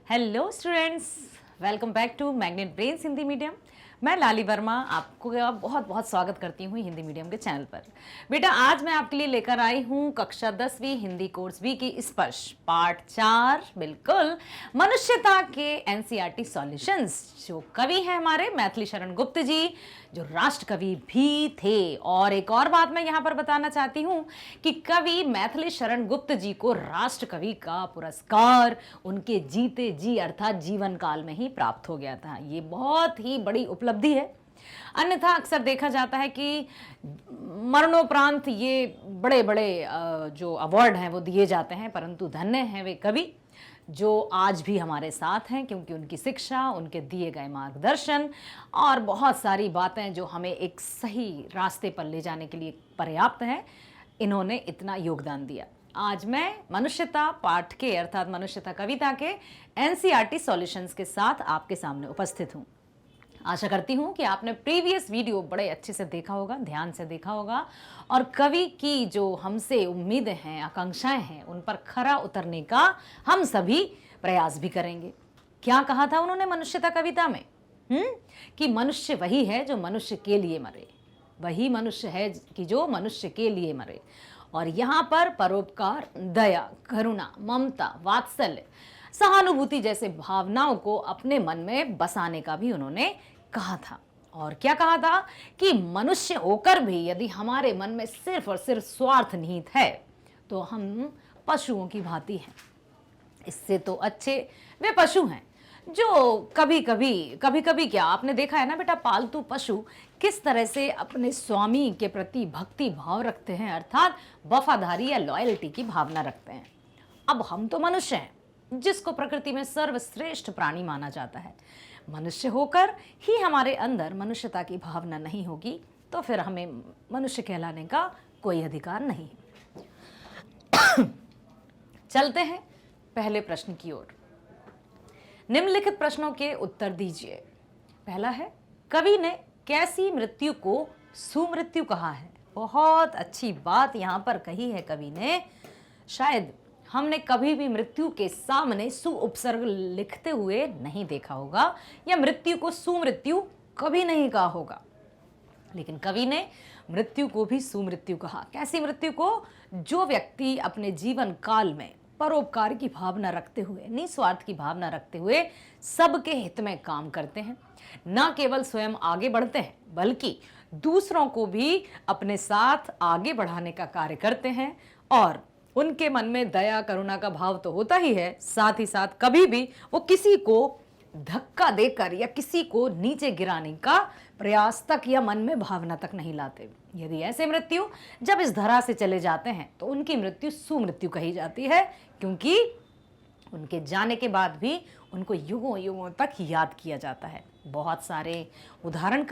Hello students, welcome back to Magnet Brains Hindi medium. मैं लाली वर्मा आपको बहुत बहुत स्वागत करती हूँ हिंदी मीडियम के चैनल पर। बेटा, आज मैं आपके लिए लेकर आई हूँ कक्षा 10वीं हिंदी कोर्स बी की स्पर्श पार्ट 4, बिल्कुल मनुष्यता के एनसीईआरटी सॉल्यूशंस। जो कवि हैं हमारे मैथिली शरण गुप्त जी, जो राष्ट्र कवि भी थे। और एक और बात मैं यहाँ पर बताना चाहती हूँ कि कवि मैथिली शरण गुप्त जी को राष्ट्र कवि का पुरस्कार उनके जीते जी अर्थात जीवन काल में ही प्राप्त हो गया था। ये बहुत ही बड़ी उपलब्धि है। अन्यथा अक्सर देखा जाता है कि मरणोपरांत ये बड़े बड़े जो अवार्ड हैं वो दिए जाते हैं, परंतु धन्य हैं वे कवि जो आज भी हमारे साथ हैं, क्योंकि उनकी शिक्षा, उनके दिए गए मार्गदर्शन और बहुत सारी बातें जो हमें एक सही रास्ते पर ले जाने के लिए पर्याप्त हैं, इन्होंने इतना योगदान दिया। आज मैं मनुष्यता पाठ के अर्थात मनुष्यता कविता के एनसीईआरटी सॉल्यूशंस के साथ आपके सामने उपस्थित हूँ। आशा करती हूँ कि आपने प्रीवियस वीडियो बड़े अच्छे से देखा होगा, ध्यान से देखा होगा, और कवि की जो हमसे उम्मीदें हैं, आकांक्षाएं हैं, उन पर खरा उतरने का हम सभी प्रयास भी करेंगे। क्या कहा था उन्होंने मनुष्यता कविता में? कि मनुष्य वही है जो मनुष्य के लिए मरे, वही मनुष्य है कि जो मनुष्य के लिए मरे। और यहाँ पर परोपकार, दया, करुणा, ममता, वात्सल्य, सहानुभूति जैसे भावनाओं को अपने मन में बसाने का भी उन्होंने कहा था। और क्या कहा था कि मनुष्य होकर भी यदि हमारे मन में सिर्फ और सिर्फ स्वार्थ निहित है तो हम पशुओं की भांति हैं। इससे तो अच्छे वे पशु हैं जो कभी कभी क्या आपने देखा है ना बेटा, पालतू पशु किस तरह से अपने स्वामी के प्रति भक्ति भाव रखते हैं, अर्थात वफादारी या लॉयल्टी की भावना रखते हैं। अब हम तो मनुष्य हैं जिसको प्रकृति में सर्वश्रेष्ठ प्राणी माना जाता है। मनुष्य होकर ही हमारे अंदर मनुष्यता की भावना नहीं होगी तो फिर हमें मनुष्य कहलाने का कोई अधिकार नहीं। चलते हैं पहले प्रश्न की ओर। निम्नलिखित प्रश्नों के उत्तर दीजिए। पहला है, कवि ने कैसी मृत्यु को सुमृत्यु कहा है? बहुत अच्छी बात यहां पर कही है कवि ने। शायद हमने कभी भी मृत्यु के सामने सु उपसर्ग लिखते हुए नहीं देखा होगा, या मृत्यु को सुमृत्यु कभी नहीं कहा होगा, लेकिन कवि ने मृत्यु को भी सुमृत्यु कहा। कैसी मृत्यु को? जो व्यक्ति अपने जीवन काल में परोपकार की भावना रखते हुए, निस्वार्थ की भावना रखते हुए सबके हित में काम करते हैं, न केवल स्वयं आगे बढ़ते हैं बल्कि दूसरों को भी अपने साथ आगे बढ़ाने का कार्य करते हैं। और उनके मन में दया करुणा का भाव तो होता ही है, साथ ही साथ कभी भी वो किसी को धक्का देकर या किसी को नीचे गिराने का प्रयास तक या मन में भावना तक नहीं लाते। यदि ऐसे मृत्यु जब इस धरा से चले जाते हैं तो उनकी मृत्यु सुमृत्यु कही जाती है, क्योंकि उनके जाने के बाद भी उनको युगों युगों तक याद किया जाता है। बहुत सारे उदाहरण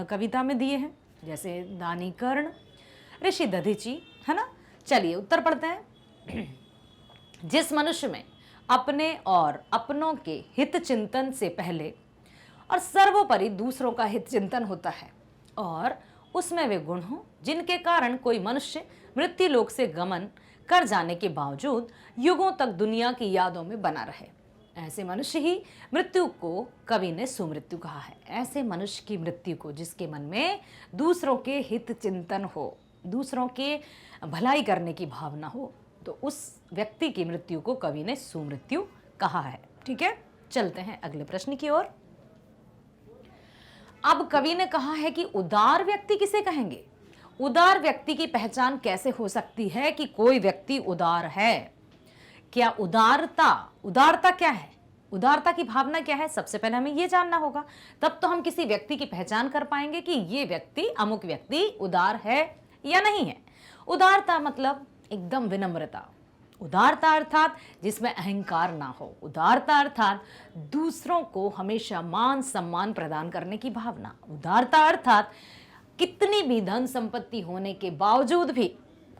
कविता में दिए हैं, जैसे दानी कर्ण, ऋषि दधीची, है ना। चलिए उत्तर पढ़ते हैं। जिस मनुष्य में अपने और अपनों के हित चिंतन से पहले और सर्वोपरि दूसरों का हित चिंतन होता है, और उसमें वे गुण हों जिनके कारण कोई मनुष्य मृत्यु लोक से गमन कर जाने के बावजूद युगों तक दुनिया की यादों में बना रहे, ऐसे मनुष्य ही मृत्यु को कवि ने सुमृत्यु कहा है। ऐसे मनुष्य की मृत्यु को जिसके मन में दूसरों के हित चिंतन हो, दूसरों के भलाई करने की भावना हो, तो उस व्यक्ति की मृत्यु को कवि ने सुमृत्यु कहा है। ठीक है, चलते हैं अगले प्रश्न की ओर। अब कवि ने कहा है कि उदार व्यक्ति किसे कहेंगे? उदार व्यक्ति की पहचान कैसे हो सकती है कि कोई व्यक्ति उदार है? क्या उदारता क्या है? उदारता की भावना क्या है? सबसे पहले हमें यह जानना होगा, तब तो हम किसी व्यक्ति की पहचान कर पाएंगे कि ये व्यक्ति, अमुक व्यक्ति उदार है या नहीं है। उदारता मतलब एकदम विनम्रता। उदारता अर्थात जिसमें अहंकार ना हो। उदारता अर्थात दूसरों को हमेशा मान सम्मान प्रदान करने की भावना। उदारता अर्थात कितनी भी धन संपत्ति होने के बावजूद भी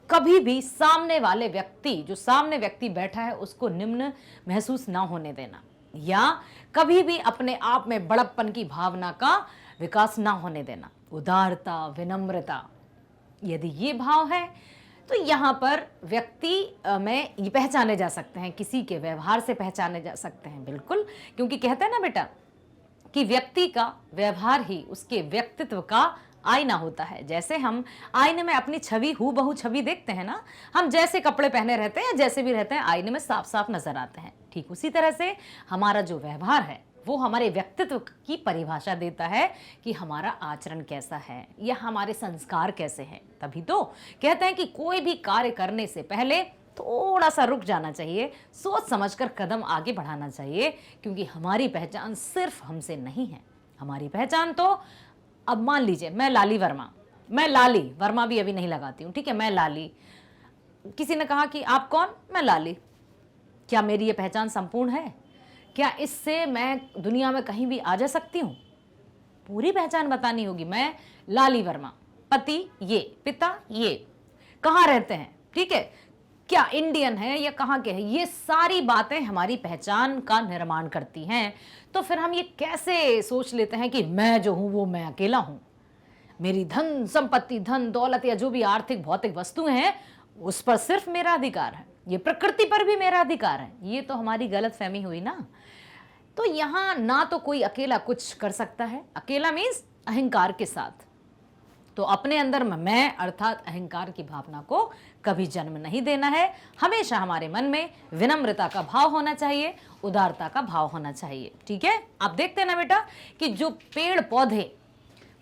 कभी भी सामने वाले व्यक्ति, जो सामने व्यक्ति बैठा है, उसको निम्न महसूस ना होने देना, या कभी भी अपने आप में बड़प्पन की भावना का विकास ना होने देना। उदारता, विनम्रता, यदि ये भाव है तो यहाँ पर व्यक्ति में ये पहचाने जा सकते हैं, किसी के व्यवहार से पहचाने जा सकते हैं, बिल्कुल, क्योंकि कहते हैं ना बेटा कि व्यक्ति का व्यवहार ही उसके व्यक्तित्व का आईना होता है। जैसे हम आईने में अपनी छवि हूबहू छवि देखते हैं ना, हम जैसे कपड़े पहने रहते हैं या जैसे भी रहते हैं आईने में साफ साफ नजर आते हैं, ठीक उसी तरह से हमारा जो व्यवहार है वो हमारे व्यक्तित्व की परिभाषा देता है कि हमारा आचरण कैसा है या हमारे संस्कार कैसे हैं। तभी तो कहते हैं कि कोई भी कार्य करने से पहले थोड़ा सा रुक जाना चाहिए, सोच समझकर कदम आगे बढ़ाना चाहिए, क्योंकि हमारी पहचान सिर्फ हमसे नहीं है। हमारी पहचान तो, अब मान लीजिए मैं लाली वर्मा, मैं लाली वर्मा भी अभी नहीं लगाती हूँ, ठीक है, मैं लाली, किसी ने कहा कि आप कौन, मैं लाली, क्या मेरी ये पहचान संपूर्ण है? क्या इससे मैं दुनिया में कहीं भी आ जा सकती हूँ? पूरी पहचान बतानी होगी। मैं लाली वर्मा, पति ये, पिता ये, कहाँ रहते हैं, ठीक है, क्या इंडियन है या कहाँ के हैं, ये सारी बातें हमारी पहचान का निर्माण करती हैं। तो फिर हम ये कैसे सोच लेते हैं कि मैं जो हूँ वो मैं अकेला हूँ, मेरी धन संपत्ति, धन दौलत या जो भी आर्थिक भौतिक वस्तुएं हैं उस पर सिर्फ मेरा अधिकार है, ये प्रकृति पर भी मेरा अधिकार है। ये तो हमारी गलतफहमी हुई ना। तो यहाँ ना तो कोई अकेला कुछ कर सकता है, अकेला मीन्स अहंकार के साथ, तो अपने अंदर मैं अर्थात अहंकार की भावना को कभी जन्म नहीं देना है। हमेशा हमारे मन में विनम्रता का भाव होना चाहिए, उदारता का भाव होना चाहिए, ठीक है। आप देखते हैं ना बेटा कि जो पेड़ पौधे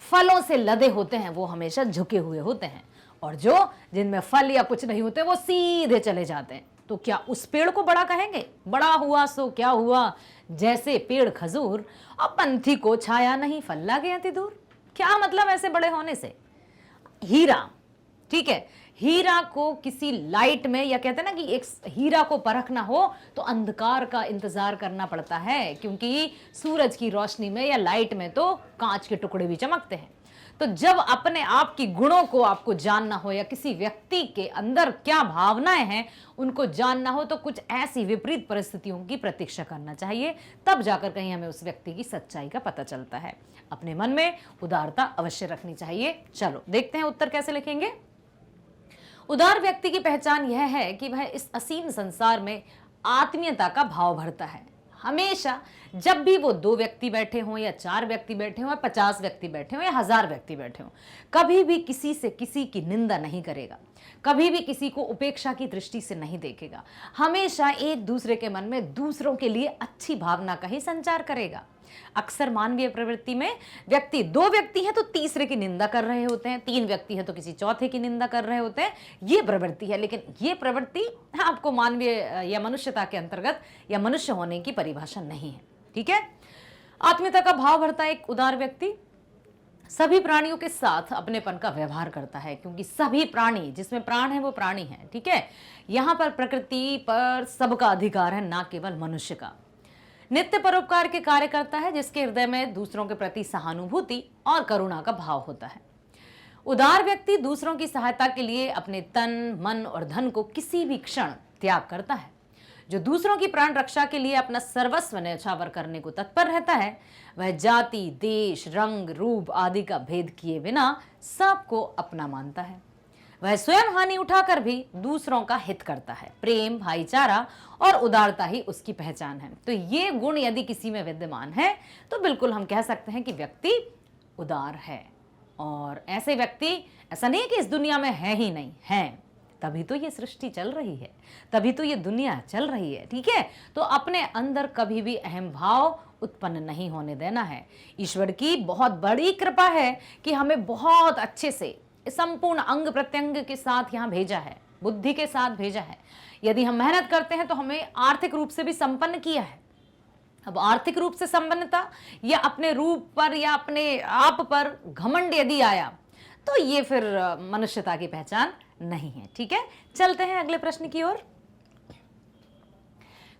फलों से लदे होते हैं वो हमेशा झुके हुए होते हैं, और जो जिनमें फल या कुछ नहीं होते वो सीधे चले जाते हैं। तो क्या उस पेड़ को बड़ा कहेंगे? बड़ा हुआ सो क्या हुआ, जैसे पेड़ खजूर, अब पंथी को छाया नहीं, फल लागे अति दूर। क्या मतलब ऐसे बड़े होने से? हीरा, ठीक है, हीरा को किसी लाइट में, या कहते हैं ना कि एक हीरा को परखना हो तो अंधकार का इंतजार करना पड़ता है, क्योंकि सूरज की रोशनी में या लाइट में तो कांच के टुकड़े भी चमकते हैं। तो जब अपने आप की गुणों को आपको जानना हो या किसी व्यक्ति के अंदर क्या भावनाएं हैं उनको जानना हो, तो कुछ ऐसी विपरीत परिस्थितियों की प्रतीक्षा करना चाहिए, तब जाकर कहीं हमें उस व्यक्ति की सच्चाई का पता चलता है। अपने मन में उदारता अवश्य रखनी चाहिए। चलो देखते हैं उत्तर कैसे लिखेंगे। उदार व्यक्ति की पहचान यह है कि वह इस असीम संसार में आत्मीयता का भाव भरता है। हमेशा जब भी वो 2 व्यक्ति बैठे हों या 4 व्यक्ति बैठे हों या 50 व्यक्ति बैठे हों या 1000 व्यक्ति बैठे हों, कभी भी किसी से किसी की निंदा नहीं करेगा, कभी भी किसी को उपेक्षा की दृष्टि से नहीं देखेगा, हमेशा एक दूसरे के मन में दूसरों के लिए अच्छी भावना का ही संचार करेगा। अक्सर मानवीय प्रवृत्ति में व्यक्ति 2 व्यक्ति हैं तो तीसरे की निंदा कर रहे होते हैं, 3 व्यक्ति हैं तो किसी चौथे की निंदा कर रहे होते हैं, ये प्रवृत्ति है। लेकिन ये प्रवृत्ति आपको मानवीय या मनुष्यता के अंतर्गत या मनुष्य होने की परिभाषा नहीं है, ठीक है। आत्मीयता का भाव भरता एक उदार व्यक्ति सभी प्राणियों के साथ अपनेपन का व्यवहार करता है, क्योंकि सभी प्राणी, जिसमें प्राण है वो प्राणी है, ठीक है। यहाँ पर प्रकृति पर सबका अधिकार है, ना केवल मनुष्य का। नित्य परोपकार के कार्य करता है, जिसके हृदय में दूसरों के प्रति सहानुभूति और करुणा का भाव होता है। उदार व्यक्ति दूसरों की सहायता के लिए अपने तन, मन और धन को किसी भी क्षण त्याग करता है। जो दूसरों की प्राण रक्षा के लिए अपना सर्वस्व न्यौछावर करने को तत्पर रहता है, वह जाति, देश, रंग, रूप आदि का भेद किए बिना सबको अपना मानता है। वह स्वयं हानि उठाकर भी दूसरों का हित करता है। प्रेम, भाईचारा और उदारता ही उसकी पहचान है। तो ये गुण यदि किसी में विद्यमान है तो बिल्कुल हम कह सकते हैं कि व्यक्ति उदार है। और ऐसे व्यक्ति, ऐसा नहीं है कि इस दुनिया में है ही नहीं, है, तभी तो ये सृष्टि चल रही है, तभी तो ये दुनिया चल रही है, ठीक है। तो अपने अंदर कभी भी अहम भाव उत्पन्न नहीं होने देना है। ईश्वर की बहुत बड़ी कृपा है कि हमें बहुत अच्छे से संपूर्ण अंग प्रत्यंग के साथ यहाँ भेजा है, बुद्धि के साथ भेजा है। यदि हम मेहनत करते हैं तो हमें आर्थिक रूप से भी संपन्न किया है। अब आर्थिक रूप से संपन्नता या अपने रूप पर या अपने आप पर घमंड यदि आया तो ये फिर मनुष्यता की पहचान नहीं है, ठीक है। चलते हैं अगले प्रश्न की ओर।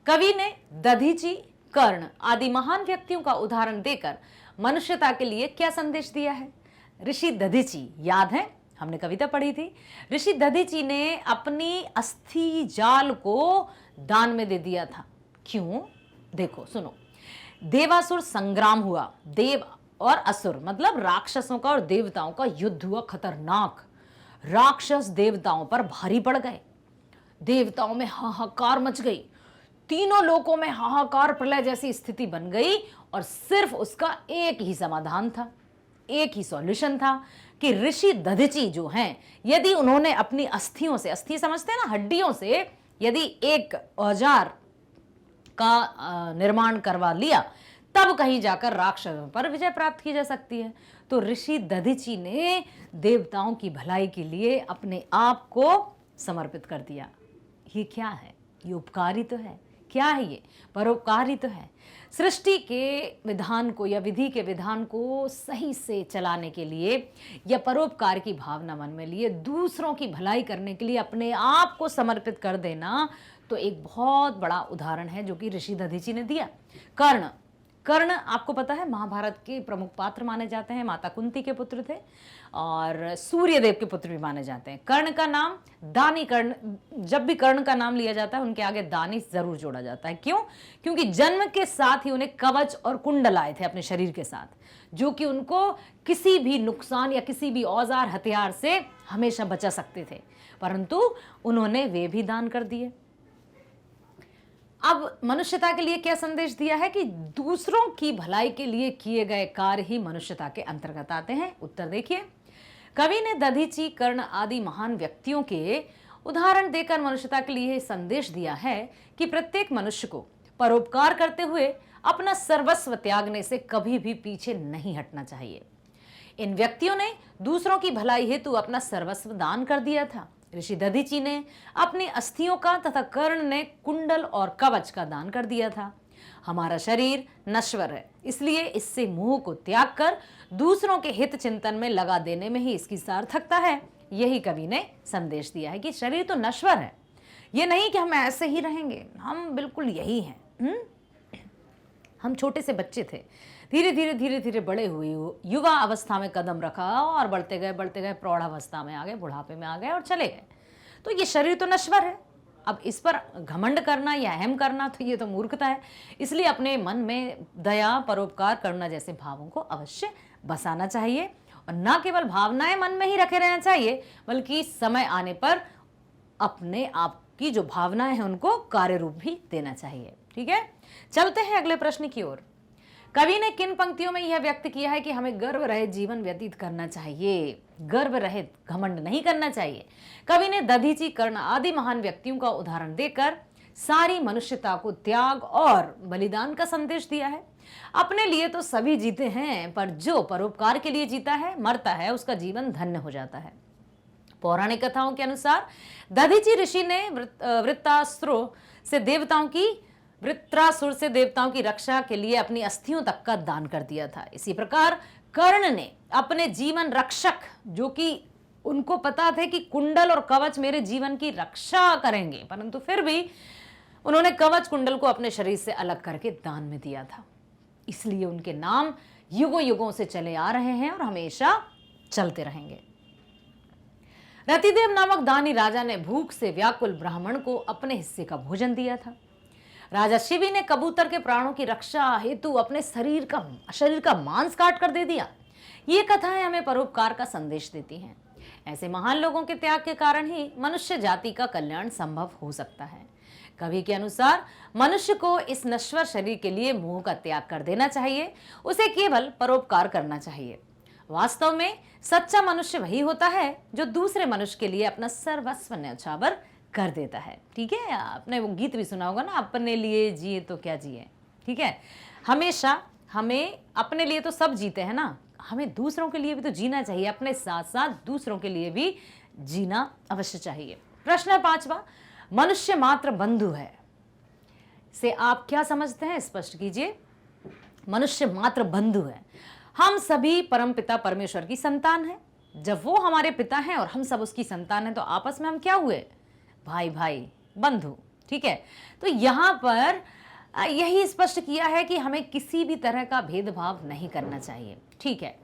कवि ने दधीची, कर्ण आदि महान व्यक्तियों का उदाहरण देकर मनुष्यता के लिए क्या संदेश दिया है? ऋषि दधीची, याद है हमने कविता पढ़ी थी। ऋषि दधीची ने अपनी अस्थि जाल को दान में दे दिया था। क्यों? देखो सुनो, देवासुर संग्राम हुआ, देव और असुर मतलब राक्षसों का और देवताओं का युद्ध हुआ खतरनाक। राक्षस देवताओं पर भारी पड़ गए। देवताओं में हाहाकार मच गई, तीनों लोकों में हाहाकार प्रलय जैसी स्थिति बन गई और सिर्फ उसका एक ही समाधान था, एक ही सॉल्यूशन था कि ऋषि दधीचि जो हैं, यदि उन्होंने अपनी अस्थियों से, अस्थि समझते हैं ना, हड्डियों से यदि एक औजार का निर्माण करवा लिया, तब कहीं जाकर राक्षसों पर विजय प्राप्त की जा सकती है। तो ऋषि दधीचि ने देवताओं की भलाई के लिए अपने आप को समर्पित कर दिया। ये क्या है? ये उपकारी तो है। क्या है ये? परोपकारी तो है। सृष्टि के विधान को या विधि के विधान को सही से चलाने के लिए या परोपकार की भावना मन में लिए दूसरों की भलाई करने के लिए अपने आप को समर्पित कर देना, तो एक बहुत बड़ा उदाहरण है जो कि ऋषि दधीचि ने दिया। कर्ण, कर्ण आपको पता है महाभारत के प्रमुख पात्र माने जाते हैं, माता कुंती के पुत्र थे और सूर्यदेव के पुत्र भी माने जाते हैं। कर्ण का नाम दानी, कर्ण, जब भी कर्ण का नाम लिया जाता है उनके आगे दानी जरूर जोड़ा जाता है। क्यों? क्योंकि जन्म के साथ ही उन्हें कवच और कुंडल आए थे अपने शरीर के साथ, जो कि उनको किसी भी नुकसान या किसी भी औजार हथियार से हमेशा बचा सकते थे, परंतु उन्होंने वे भी दान कर दिए। अब मनुष्यता के लिए क्या संदेश दिया है कि दूसरों की भलाई के लिए किए गए कार्य ही मनुष्यता के अंतर्गत आते हैं। उत्तर देखिए, कवि ने दधीचि, कर्ण आदि महान व्यक्तियों के उदाहरण देकर मनुष्यता के लिए संदेश दिया है कि प्रत्येक मनुष्य को परोपकार करते हुए अपना सर्वस्व त्यागने से कभी भी पीछे नहीं हटना चाहिए। इन व्यक्तियों ने दूसरों की भलाई हेतु अपना सर्वस्व दान कर दिया था। ऋषि दधीचि ने अपनी अस्थियों का तथा कर्ण ने कुंडल और कवच का दान कर दिया था। हमारा शरीर नश्वर है, इसलिए इससे मोह को त्याग कर दूसरों के हित चिंतन में लगा देने में ही इसकी सार्थकता है। यही कवि ने संदेश दिया है कि शरीर तो नश्वर है, ये नहीं कि हम ऐसे ही रहेंगे, हम बिल्कुल यही हैं। हम छोटे से बच्चे थे, धीरे धीरे बड़े हुए, युवा अवस्था में कदम रखा और बढ़ते गए प्रौढ़ावस्था में आ गए, बुढ़ापे में आ गए और चले गए। तो ये शरीर तो नश्वर है। अब इस पर घमंड करना या अहम करना तो ये तो मूर्खता है। इसलिए अपने मन में दया, परोपकार, करुणा जैसे भावों को अवश्य बसाना चाहिए और न केवल भावनाएं मन में ही रखे रहना चाहिए, बल्कि समय आने पर अपने आप की जो भावनाएं हैं उनको कार्य रूप भी देना चाहिए। ठीक है, चलते हैं अगले प्रश्न की ओर। कवि ने किन पंक्तियों में यह व्यक्त किया है कि हमें गर्व रहित जीवन व्यतीत करना चाहिए? गर्व रहित, घमंड नहीं करना चाहिए। कवि ने दधीचि, कर्ण आदि महान व्यक्तियों का उदाहरण देकर सारी मनुष्यता को त्याग और बलिदान का संदेश दिया है। अपने लिए तो सभी जीते हैं, पर जो परोपकार के लिए जीता है, मरता है, उसका जीवन धन्य हो जाता है। पौराणिक कथाओं के अनुसार दधीचि ऋषि ने वृत्रासुर से देवताओं की रक्षा के लिए अपनी अस्थियों तक का दान कर दिया था। इसी प्रकार कर्ण ने अपने जीवन रक्षक, जो कि उनको पता थे कि कुंडल और कवच मेरे जीवन की रक्षा करेंगे, परंतु फिर भी उन्होंने कवच कुंडल को अपने शरीर से अलग करके दान में दिया था। इसलिए उनके नाम युगों युगों से चले आ रहे हैं और हमेशा चलते रहेंगे। रतिदेव नामक दानी राजा ने भूख से व्याकुल ब्राह्मण को अपने हिस्से का भोजन दिया था। राजा शिवी ने कबूतर के प्राणों की रक्षा हेतु अपने शरीर का मांस काट कर दे दिया। ये कथाएं हमें परोपकार का संदेश देती हैं। ऐसे महान लोगों के त्याग के कारण ही मनुष्य जाति का कल्याण संभव हो सकता है। कवि के अनुसार मनुष्य को इस नश्वर शरीर के लिए मोह का त्याग कर देना चाहिए, उसे केवल परोपकार करना चाहिए। वास्तव में सच्चा मनुष्य वही होता है जो दूसरे मनुष्य के लिए अपना सर्वस्व न्यौछावर कर देता है। ठीक है, आपने वो गीत भी सुना होगा ना, अपने लिए जिए तो क्या जिए। ठीक है, हमेशा हमें अपने लिए तो सब जीते हैं ना, हमें दूसरों के लिए भी तो जीना चाहिए, अपने साथ साथ दूसरों के लिए भी जीना अवश्य चाहिए। प्रश्न 5वां, मनुष्य मात्र बंधु है से आप क्या समझते हैं? स्पष्ट कीजिए। मनुष्य मात्र बंधु है, हम सभी परमपिता परमेश्वर की संतान हैं। जब वो हमारे पिता हैं और हम सब उसकी संतान हैं, तो आपस में हम क्या हुए? भाई भाई, बंधु। ठीक है, तो यहां पर यही स्पष्ट किया है कि हमें किसी भी तरह का भेदभाव नहीं करना चाहिए। ठीक है,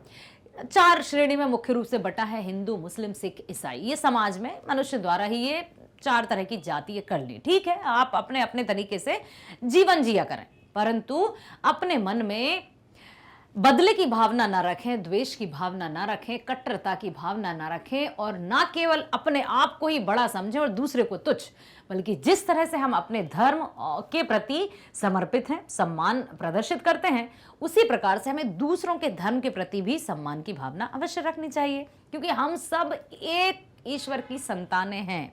4 श्रेणी में मुख्य रूप से बटा है, हिंदू, मुस्लिम, सिख, ईसाई। ये समाज में मनुष्य द्वारा ही ये 4 तरह की जाति कर ली। ठीक है, आप अपने अपने तरीके से जीवन जिया करें, परंतु अपने मन में बदले की भावना ना रखें, द्वेष की भावना ना रखें, कट्टरता की भावना ना रखें और ना केवल अपने आप को ही बड़ा समझें और दूसरे को तुच्छ, बल्कि जिस तरह से हम अपने धर्म के प्रति समर्पित हैं, सम्मान प्रदर्शित करते हैं, उसी प्रकार से हमें दूसरों के धर्म के प्रति भी सम्मान की भावना अवश्य रखनी चाहिए, क्योंकि हम सब एक ईश्वर की संतानें हैं।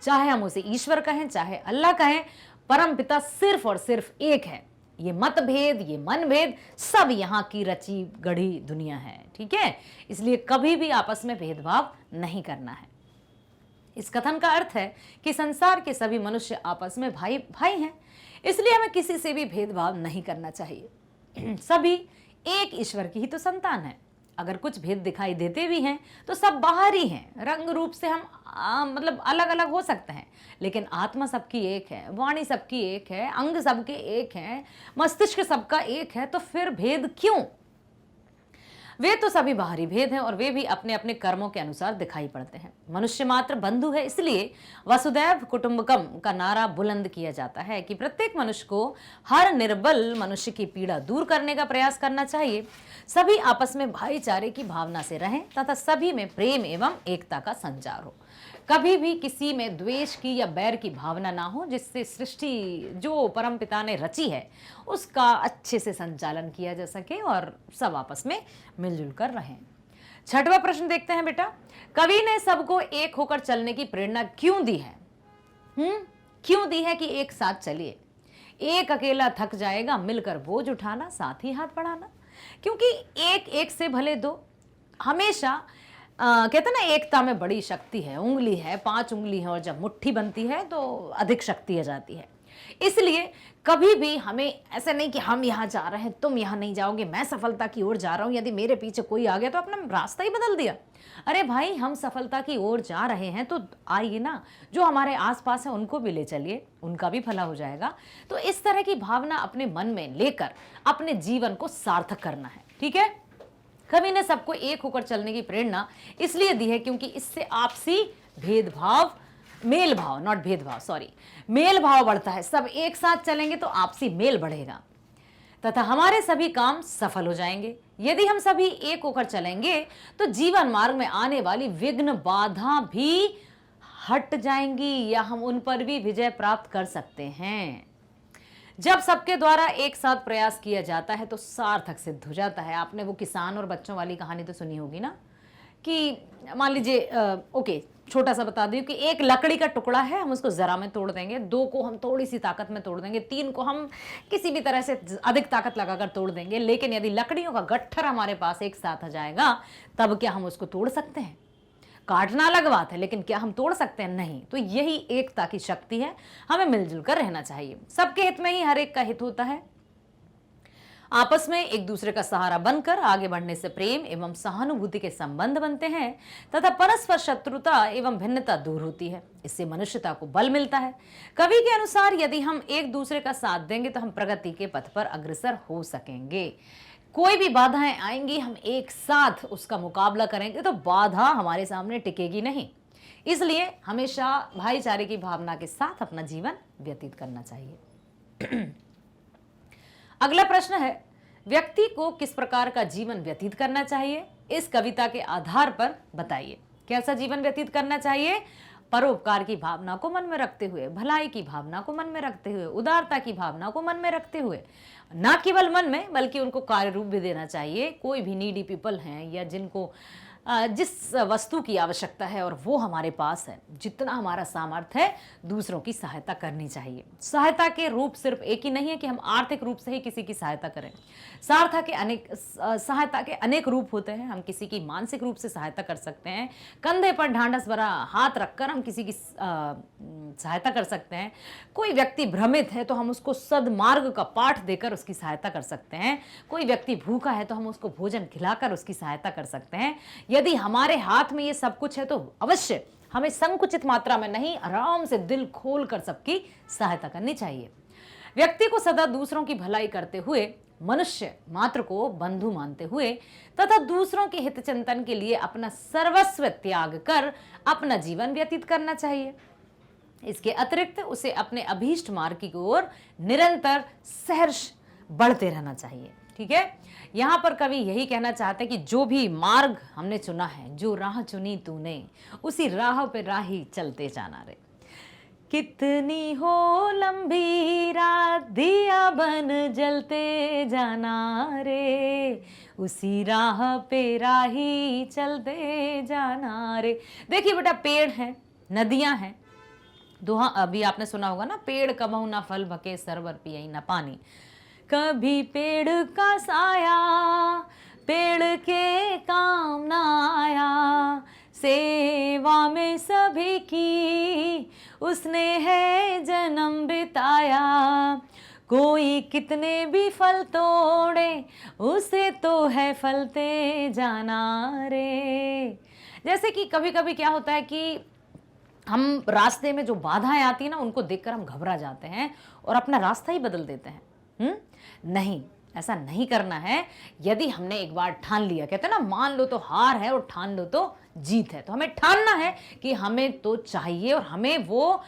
चाहे हम उसे ईश्वर कहें, चाहे अल्लाह कहें, परम पिता सिर्फ और सिर्फ एक है। ये मतभेद, ये मनभेद सब यहाँ की रची गढ़ी दुनिया है, ठीक है। इसलिए कभी भी आपस में भेदभाव नहीं करना है। इस कथन का अर्थ है कि संसार के सभी मनुष्य आपस में भाई भाई हैं, इसलिए हमें किसी से भी भेदभाव नहीं करना चाहिए। सभी एक ईश्वर की ही तो संतान है। अगर कुछ भेद दिखाई देते भी हैं तो सब बाहरी हैं, रंग रूप से हम मतलब अलग अलग हो सकते हैं, लेकिन आत्मा सबकी एक है, वाणी सबकी एक है, अंग सबके एक हैं, मस्तिष्क सबका एक है, तो फिर भेद क्यों? वे तो सभी बाहरी भेद हैं और वे भी अपने अपने कर्मों के अनुसार दिखाई पड़ते हैं। मनुष्य मात्र बंधु है, इसलिए वसुदैव कुटुंबकम का नारा बुलंद किया जाता है कि प्रत्येक मनुष्य को हर निर्बल मनुष्य की पीड़ा दूर करने का प्रयास करना चाहिए। सभी आपस में भाईचारे की भावना से रहें तथा सभी में प्रेम एवं एकता का संचार हो। कभी भी किसी में द्वेष की या बैर की भावना ना हो, जिससे सृष्टि जो परमपिता ने रची है उसका अच्छे से संचालन किया जा सके और सब आपस में मिलजुल कर रहें। छठवां प्रश्न देखते हैं बेटा, कवि ने सबको एक होकर चलने की प्रेरणा क्यों दी है? क्यों दी है कि एक साथ चलिए? एक अकेला थक जाएगा, मिलकर बोझ उठाना, साथ ही हाथ बढ़ाना। क्योंकि एक एक से भले दो। हमेशा कहते ना, एकता में बड़ी शक्ति है। उंगली है, 5 उंगली है और जब मुट्ठी बनती है तो अधिक शक्ति आ जाती है। इसलिए कभी भी हमें ऐसे नहीं कि हम यहाँ जा रहे हैं, तुम यहाँ नहीं जाओगे, मैं सफलता की ओर जा रहा हूँ, यदि मेरे पीछे कोई आ गया तो अपना रास्ता ही बदल दिया। अरे भाई, हम सफलता की ओर जा रहे हैं तो आइए ना, जो हमारे आसपास है उनको भी ले चलिए, उनका भी भला हो जाएगा। तो इस तरह की भावना अपने मन में लेकर अपने जीवन को सार्थक करना है, ठीक है। कवि ने सबको एक होकर चलने की प्रेरणा इसलिए दी है क्योंकि इससे आपसी भेदभाव, मेल भाव, नॉट भेदभाव, सॉरी, मेल भाव बढ़ता है। सब एक साथ चलेंगे तो आपसी मेल बढ़ेगा तथा हमारे सभी काम सफल हो जाएंगे। यदि हम सभी एक होकर चलेंगे तो जीवन मार्ग में आने वाली विघ्न बाधा भी हट जाएंगी या हम उन पर भी विजय प्राप्त कर सकते हैं। जब सबके द्वारा एक साथ प्रयास किया जाता है तो सार्थक सिद्ध हो जाता है। आपने वो किसान और बच्चों वाली कहानी तो सुनी होगी ना, कि मान लीजिए ओके, छोटा सा बता दूं कि एक लकड़ी का टुकड़ा है, हम उसको जरा में तोड़ देंगे, 2 को हम थोड़ी सी ताकत में तोड़ देंगे, 3 को हम किसी भी तरह से अधिक ताकत लगाकर तोड़ देंगे। लेकिन यदि लकड़ियों का गट्ठर हमारे पास एक साथ आ जाएगा तब क्या हम उसको तोड़ सकते हैं? काटना अलग बात है, लेकिन क्या हम तोड़ सकते हैं? नहीं। तो यही एकता की शक्ति है। हमें मिलजुल कर रहना चाहिए। सबके हित में ही हर एक का हित होता है। आपस में एक दूसरे का सहारा बनकर आगे बढ़ने से प्रेम एवं सहानुभूति के संबंध बनते हैं तथा परस्पर शत्रुता एवं भिन्नता दूर होती है। इससे मनुष्यता को बल मिलता है। कवि के अनुसार यदि हम एक दूसरे का साथ देंगे तो हम प्रगति के पथ पर अग्रसर हो सकेंगे। कोई भी बाधाएं आएंगी, हम एक साथ उसका मुकाबला करेंगे तो बाधा हमारे सामने टिकेगी नहीं। इसलिए हमेशा भाईचारे की भावना के साथ अपना जीवन व्यतीत करना चाहिए। अगला प्रश्न है, व्यक्ति को किस प्रकार का जीवन व्यतीत करना चाहिए? इस कविता के आधार पर बताइए। कैसा जीवन व्यतीत करना चाहिए? परोपकार की भावना को मन में रखते हुए, भलाई की भावना को मन में रखते हुए, उदारता की भावना को मन में रखते हुए, ना केवल मन में बल्कि उनको कार्य रूप भी देना चाहिए। कोई भी नीडी पीपल हैं या जिनको जिस वस्तु की आवश्यकता है और वो हमारे पास है, जितना हमारा सामर्थ्य है दूसरों की सहायता करनी चाहिए। सहायता के रूप सिर्फ एक ही नहीं है कि हम आर्थिक रूप से ही किसी की सहायता करें। सहायता के अनेक रूप होते हैं। हम किसी की मानसिक रूप से सहायता कर सकते हैं, कंधे पर ढांढस भरा हाथ रखकर हम किसी की सहायता कर सकते हैं। कोई व्यक्ति भ्रमित है तो हम उसको सद्मार्ग का पाठ देकर उसकी सहायता कर सकते हैं। कोई व्यक्ति भूखा है तो हम उसको भोजन खिलाकर उसकी सहायता कर सकते हैं। यदि हमारे हाथ में ये सब कुछ है तो अवश्य हमें संकुचित मात्रा में नहीं, आराम से दिल खोलकर सबकी सहायता करनी चाहिए। व्यक्ति को सदा दूसरों की भलाई करते हुए, मनुष्य मात्र को बंधु मानते हुए तथा दूसरों के हित चिंतन के लिए अपना सर्वस्व त्याग कर अपना जीवन व्यतीत करना चाहिए। इसके अतिरिक्त उसे अपने अभीष्ट मार्ग की ओर निरंतर सहर्ष बढ़ते रहना चाहिए। ठीक है, यहाँ पर कवि यही कहना चाहते हैं कि जो भी मार्ग हमने चुना है, जो राह चुनी तूने, उसी राह पे राही चलते जाना रे। कितनी हो लंबी रात, दिया बन जलते जाना रे, उसी राह पे राही चलते जाना रे। देखिए बेटा, पेड़ हैं, नदियां हैं, दोहा अभी आपने सुना होगा ना, पेड़ कबहू ना फल भके, सरवर पियई ना पानी। कभी पेड़ का साया पेड़ के काम ना आया, सेवा में सभी की उसने है जन्म बिताया। कोई कितने भी फल तोड़े, उसे तो है फलते जाना रे। जैसे कि कभी कभी क्या होता है कि हम रास्ते में जो बाधाएं आती हैं ना, उनको देखकर हम घबरा जाते हैं और अपना रास्ता ही बदल देते हैं। नहीं, ऐसा नहीं करना है। यदि हमने एक बार ठान लिया, कहते हैं ना, मान लो तो हार है और ठान लो तो जीत है, तो हमें ठानना है कि हमें तो चाहिए, और हमें वो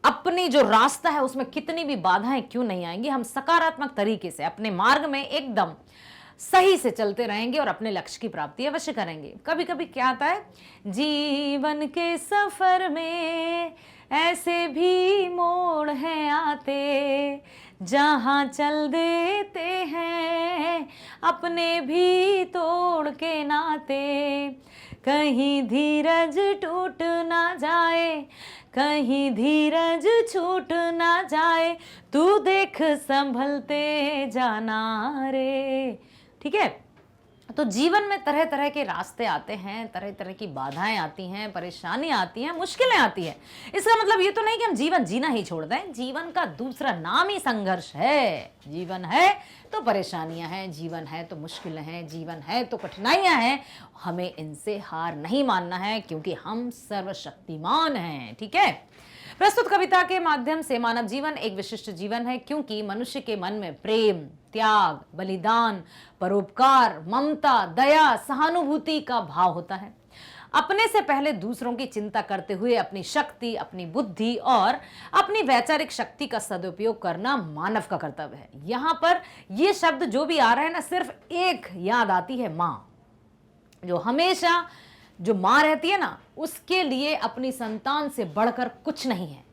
अपनी जो रास्ता है उसमें कितनी भी बाधाएं क्यों नहीं आएंगी, हम सकारात्मक तरीके से अपने मार्ग में एकदम सही से चलते रहेंगे और अपने लक्ष्य की प्राप्ति अवश्य करेंगे। कभी कभी क्या आता है, जीवन के सफर में ऐसे भी मोड़ हैं आते, जहां चल देते हैं अपने भी तोड़ के नाते। कहीं धीरज टूट ना जाए, कहीं धीरज छूट ना जाए, तू देख संभलते जाना रे। ठीक है, तो जीवन में तरह तरह के रास्ते आते हैं, तरह तरह की बाधाएं आती हैं, परेशानियां आती हैं, मुश्किलें आती हैं। इसका मतलब ये तो नहीं कि हम जीवन जीना ही छोड़ दें। जीवन का दूसरा नाम ही संघर्ष है। जीवन है तो परेशानियां हैं, जीवन है तो मुश्किलें हैं, जीवन है तो कठिनाइयां हैं। हमें इनसे हार नहीं मानना है, क्योंकि हम सर्वशक्तिमान हैं। ठीक है, प्रस्तुत कविता के माध्यम से मानव जीवन एक विशिष्ट जीवन है, क्योंकि मनुष्य के मन में प्रेम, त्याग, बलिदान, परोपकार, ममता, दया, सहानुभूति का भाव होता है। अपने से पहले दूसरों की चिंता करते हुए अपनी शक्ति, अपनी बुद्धि और अपनी वैचारिक शक्ति का सदुपयोग करना मानव का कर्तव्य है। यहाँ पर ये शब्द जो भी आ रहे हैं ना, सिर्फ एक याद आती है, माँ। जो हमेशा जो माँ रहती है ना, उसके लिए अपनी संतान से बढ़कर कुछ नहीं है।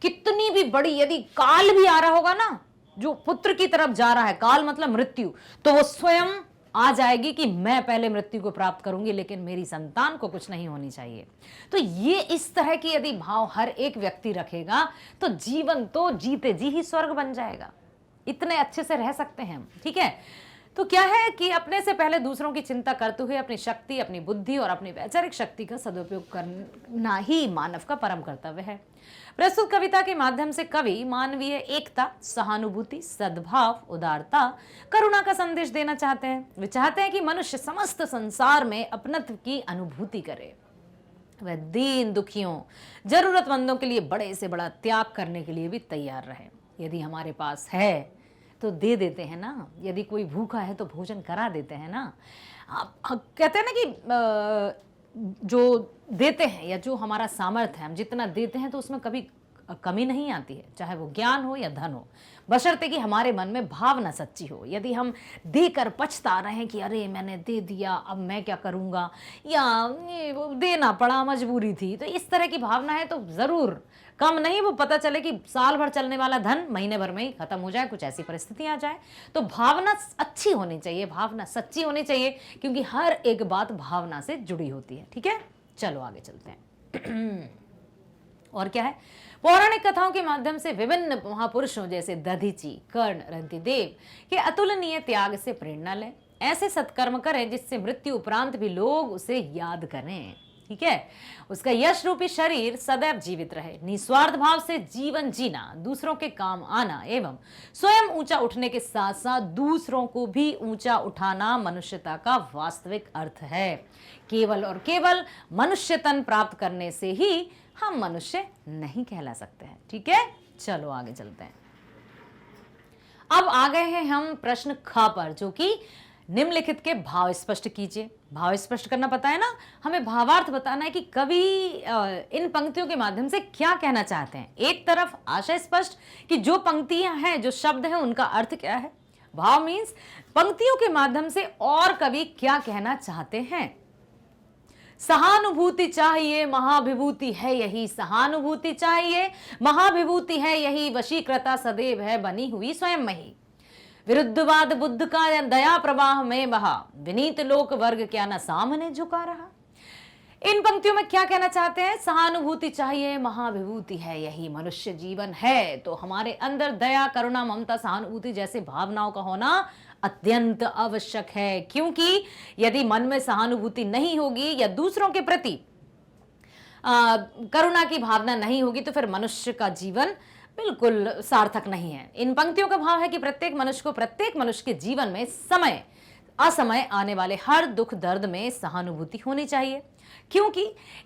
कितनी भी बड़ी यदि काल भी आ रहा होगा ना, जो पुत्र की तरफ जा रहा है, काल मतलब मृत्यु, तो वो स्वयं आ जाएगी कि मैं पहले मृत्यु को प्राप्त करूंगी, लेकिन मेरी संतान को कुछ नहीं होनी चाहिए। तो ये इस तरह की यदि भाव हर एक व्यक्ति रखेगा, तो जीवन तो जीते जी ही स्वर्ग बन जाएगा। इतने अच्छे से रह सकते हैं हम। ठीक है, तो क्या है कि अपने से पहले दूसरों की चिंता करते हुए अपनी शक्ति, अपनी बुद्धि और अपनी वैचारिक शक्ति का सदुपयोग करना ही मानव का परम कर्तव्य है। प्रस्तुत कविता के माध्यम से कवि मानवीय एकता, सहानुभूति, सद्भाव, उदारता, करुणा का संदेश देना चाहते हैं। वे चाहते हैं कि मनुष्य समस्त संसार में अपनत्व की अनुभूति करे। वह दीन दुखियों, जरूरतमंदों के लिए बड़े से बड़ा त्याग करने के लिए भी तैयार रहे। यदि हमारे पास है तो दे देते हैं ना, यदि कोई भूखा है तो भोजन करा देते हैं ना। आप कहते हैं ना कि जो देते हैं या जो हमारा सामर्थ्य है, हम जितना देते हैं तो उसमें कभी कमी नहीं आती है, चाहे वो ज्ञान हो या धन हो, बशर्ते कि हमारे मन में भावना सच्ची हो। यदि हम देकर पछता रहे हैं कि अरे मैंने दे दिया, अब मैं क्या करूँगा, या वो देना पड़ा, मजबूरी थी, तो इस तरह की भावना है तो ज़रूर कम नहीं, वो पता चले कि साल भर चलने वाला धन महीने भर में ही खत्म हो जाए, कुछ ऐसी परिस्थिति आ जाए। तो भावना अच्छी होनी चाहिए, भावना सच्ची होनी चाहिए, क्योंकि हर एक बात भावना से जुड़ी होती है। ठीक है, चलो आगे चलते हैं। और क्या है, पौराणिक कथाओं के माध्यम से विभिन्न महापुरुषों जैसे दधीची, कर्ण, रंतिदेव के अतुलनीय त्याग से प्रेरणा लें। ऐसे सत्कर्म करें जिससे मृत्यु उपरांत भी लोग उसे याद करें। ठीक है, उसका यश रूपी शरीर सदैव जीवित रहे। निस्वार्थ भाव से जीवन जीना, दूसरों के काम आना एवं स्वयं ऊंचा उठने के साथ साथ दूसरों को भी ऊंचा उठाना मनुष्यता का वास्तविक अर्थ है। केवल और केवल मनुष्य तन प्राप्त करने से ही हम मनुष्य नहीं कहला सकते हैं। ठीक है, चलो आगे चलते हैं। अब आ गए हैं हम प्रश्न ख पर, जो कि निम्नलिखित के भाव स्पष्ट कीजिए। भाव स्पष्ट करना पता है ना, हमें भावार्थ बताना है कि कवि इन पंक्तियों के माध्यम से क्या कहना चाहते हैं। एक तरफ आशय स्पष्ट कि जो पंक्तियां हैं, जो शब्द हैं, उनका अर्थ क्या है। भाव मीन्स पंक्तियों के माध्यम से और कवि क्या कहना चाहते हैं। सहानुभूति चाहिए महाभिभूति है यही, सहानुभूति चाहिए महाभिभूति है यही, वशीकृता सदैव है बनी हुई स्वयं मही। विरुद्धवाद बुद्ध का दया प्रवाह में बहा, विनीत लोक वर्ग क्या न सामने झुका रहा। इन पंक्तियों में क्या कहना चाहते हैं? सहानुभूति चाहिए महाविभूति है यही, मनुष्य जीवन है तो हमारे अंदर दया करुणा ममता सहानुभूति जैसे भावनाओं का होना अत्यंत आवश्यक है, क्योंकि यदि मन में सहानुभूति नहीं होगी या दूसरों के प्रति करुणा की भावना नहीं होगी तो फिर मनुष्य का जीवन बिल्कुल सार्थक नहीं है। इन पंक्तियों का भाव है कि प्रत्येक मनुष्य के जीवन में समय असमय आने वाले हर दुख दर्द में सहानुभूति होनी चाहिए, क्योंकि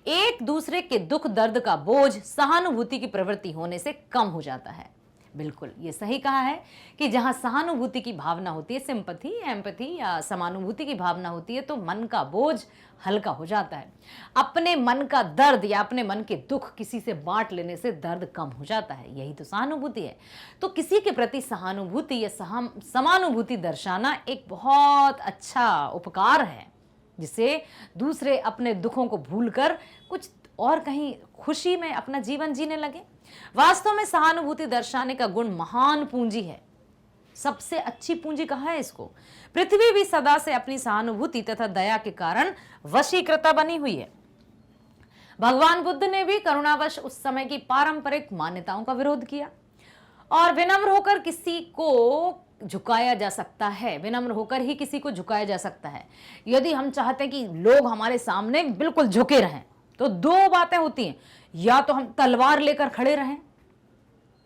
एक दूसरे के दुख दर्द का बोझ सहानुभूति की प्रवृत्ति होने से कम हो जाता है। बिल्कुल ये सही कहा है कि जहां सहानुभूति की भावना होती है, सिंपैथी एम्पैथी या समानुभूति की भावना होती है, तो मन का बोझ हल्का हो जाता है। अपने मन का दर्द या अपने मन के दुख किसी से बांट लेने से दर्द कम हो जाता है, यही तो सहानुभूति है। तो किसी के प्रति सहानुभूति या समानुभूति दर्शाना एक बहुत अच्छा उपकार है, जिससे दूसरे अपने दुखों को भूलकर कुछ और कहीं खुशी में अपना जीवन जीने लगे। वास्तव में सहानुभूति दर्शाने का गुण महान पूंजी है। सबसे अच्छी पूंजी कहा है इसको? पृथ्वी भी सदा से अपनी सहानुभूति तथा दया के कारण वशीकृता बनी हुई है। भगवान बुद्ध ने भी करुणावश उस समय की पारंपरिक मान्यताओं का विरोध किया और विनम्र होकर किसी को झुकाया जा सकता है, विनम्र होकर ही किसी को झुकाया जा सकता है। यदि हम चाहते हैं कि लोग हमारे सामने बिल्कुल झुके रहें तो दो बातें होती हैं, या तो हम तलवार लेकर खड़े रहें,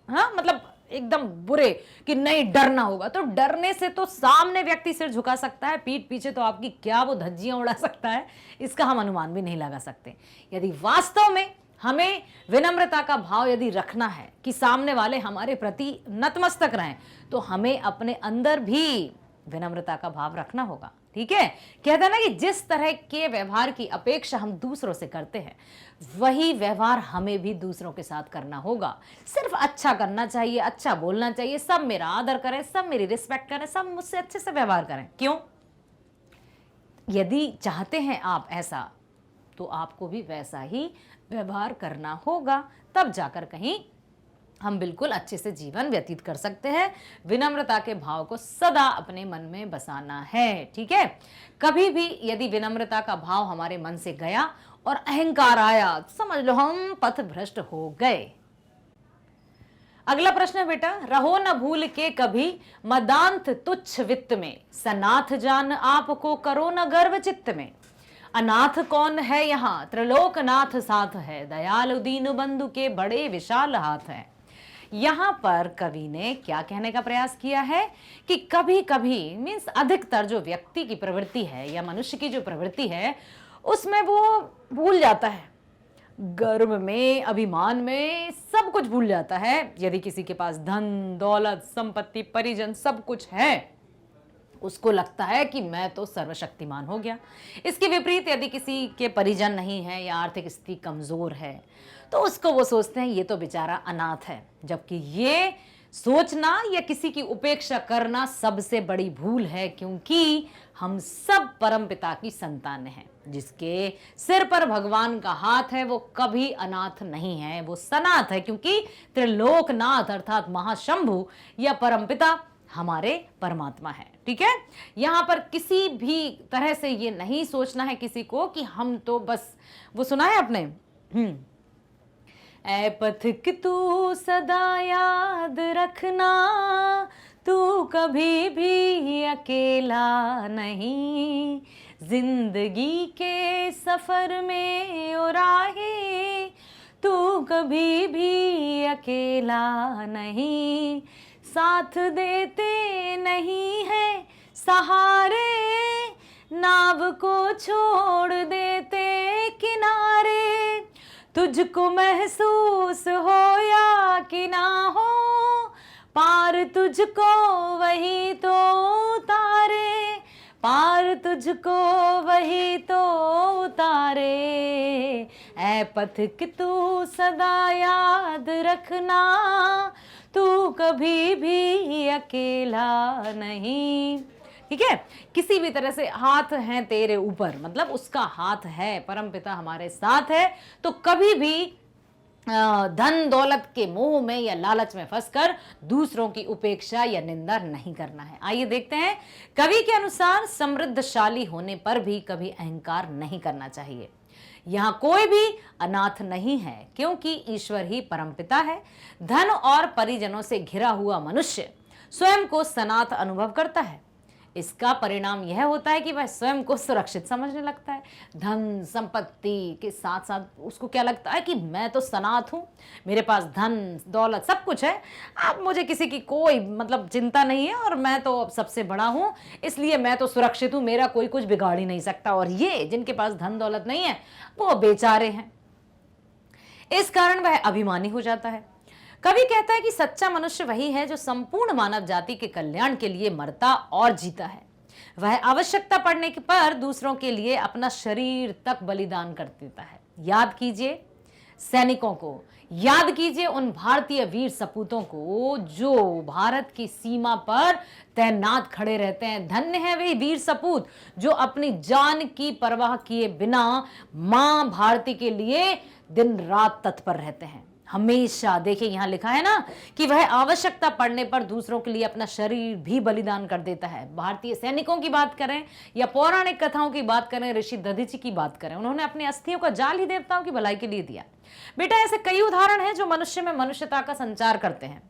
हाँ मतलब एकदम बुरे कि नहीं डरना होगा, तो डरने से तो सामने व्यक्ति सिर झुका सकता है, पीठ पीछे तो आपकी क्या वो धज्जियां उड़ा सकता है, इसका हम अनुमान भी नहीं लगा सकते। यदि वास्तव में हमें विनम्रता का भाव यदि रखना है कि सामने वाले हमारे प्रति नतमस्तक रहें, तो हमें अपने अंदर भी विनम्रता का भाव रखना होगा। ठीक है, कहते हैं ना कि जिस तरह के व्यवहार की अपेक्षा हम दूसरों से करते हैं, वही व्यवहार हमें भी दूसरों के साथ करना होगा। सिर्फ अच्छा करना चाहिए, अच्छा बोलना चाहिए, सब मेरा आदर करें, सब मेरी रिस्पेक्ट करें, सब मुझसे अच्छे से व्यवहार करें। क्यों? यदि चाहते हैं आप ऐसा, तो आपको भी वैसा ही व्यवहार करना होगा, तब जाकर कहीं हम बिल्कुल अच्छे से जीवन व्यतीत कर सकते हैं। विनम्रता के भाव को सदा अपने मन में बसाना है। ठीक है, कभी भी यदि विनम्रता का भाव हमारे मन से गया और अहंकार आया, समझ लो हम पथ भ्रष्ट हो गए। अगला प्रश्न है बेटा, रहो न भूल के कभी मदांत तुच्छ वित्त में, सनाथ जान आपको करो न गर्व चित्त में। अनाथ कौन है यहाँ, त्रिलोकनाथ साथ है, दयालु दीन बंधु के बड़े विशाल हाथ हैं। यहां पर कवि ने क्या कहने का प्रयास किया है कि कभी कभी मीन्स अधिकतर जो व्यक्ति की प्रवृत्ति है या मनुष्य की जो प्रवृत्ति है, उसमें वो भूल जाता है, गर्व में अभिमान में सब कुछ भूल जाता है। यदि किसी के पास धन दौलत संपत्ति परिजन सब कुछ है, उसको लगता है कि मैं तो सर्वशक्तिमान हो गया। इसके विपरीत यदि किसी के परिजन नहीं है या आर्थिक स्थिति कमजोर है, तो उसको वो सोचते हैं ये तो बेचारा अनाथ है, जबकि ये सोचना या किसी की उपेक्षा करना सबसे बड़ी भूल है, क्योंकि हम सब परमपिता की संतान हैं। जिसके सिर पर भगवान का हाथ है वो कभी अनाथ नहीं है, वो सनाथ है, क्योंकि त्रिलोकनाथ अर्थात महाशंभु या परमपिता हमारे परमात्मा है। ठीक है, यहां पर किसी भी तरह से ये नहीं सोचना है किसी को कि हम तो बस, वो सुना है आपने, ऐ पथिक तू सदा याद रखना, तू कभी भी अकेला नहीं, जिंदगी के सफर में ओ राही, तू कभी भी अकेला नहीं, साथ देते नहीं है सहारे, नाव को छोड़ देते किनारे, तुझको महसूस हो या कि ना हो, पार तुझको वही तो उतारे, पार तुझको वही तो उतारे। ऐ पथिक तू सदा याद रखना, तू कभी भी अकेला नहीं। ठीक है, किसी भी तरह से हाथ है तेरे ऊपर, मतलब उसका हाथ है, परमपिता हमारे साथ है, तो कभी भी धन दौलत के मोह में या लालच में फंसकर दूसरों की उपेक्षा या निंदा नहीं करना है। आइए देखते हैं, कवि के अनुसार समृद्धशाली होने पर भी कभी अहंकार नहीं करना चाहिए। यहाँ कोई भी अनाथ नहीं है, क्योंकि ईश्वर ही परमपिता है। धन और परिजनों से घिरा हुआ मनुष्य स्वयं को सनाथ अनुभव करता है। इसका परिणाम यह होता है कि वह स्वयं को सुरक्षित समझने लगता है। धन संपत्ति के साथ साथ उसको क्या लगता है कि मैं तो सनाथ हूँ, मेरे पास धन दौलत सब कुछ है, अब मुझे किसी की कोई मतलब चिंता नहीं है, और मैं तो अब सबसे बड़ा हूँ, इसलिए मैं तो सुरक्षित हूँ, मेरा कोई कुछ बिगाड़ ही नहीं सकता। और ये जिनके पास धन दौलत नहीं है वो बेचारे हैं। इस कारण वह अभिमानी हो जाता है। कवि कहता है कि सच्चा मनुष्य वही है जो संपूर्ण मानव जाति के कल्याण के लिए मरता और जीता है। वह आवश्यकता पड़ने पर दूसरों के लिए अपना शरीर तक बलिदान कर देता है। याद कीजिए सैनिकों को, याद कीजिए उन भारतीय वीर सपूतों को जो भारत की सीमा पर तैनात खड़े रहते हैं। धन्य है वे वीर सपूत जो अपनी जान की परवाह किए बिना मां भारती के लिए दिन रात तत्पर रहते हैं। हमेशा देखिए यहां लिखा है ना कि वह आवश्यकता पड़ने पर दूसरों के लिए अपना शरीर भी बलिदान कर देता है। भारतीय सैनिकों की बात करें या पौराणिक कथाओं की बात करें, ऋषि दधीचि की बात करें, उन्होंने अपनी अस्थियों का जाल ही देवताओं की भलाई के लिए दिया। बेटा ऐसे कई उदाहरण हैं जो मनुष्य में मनुष्यता का संचार करते हैं।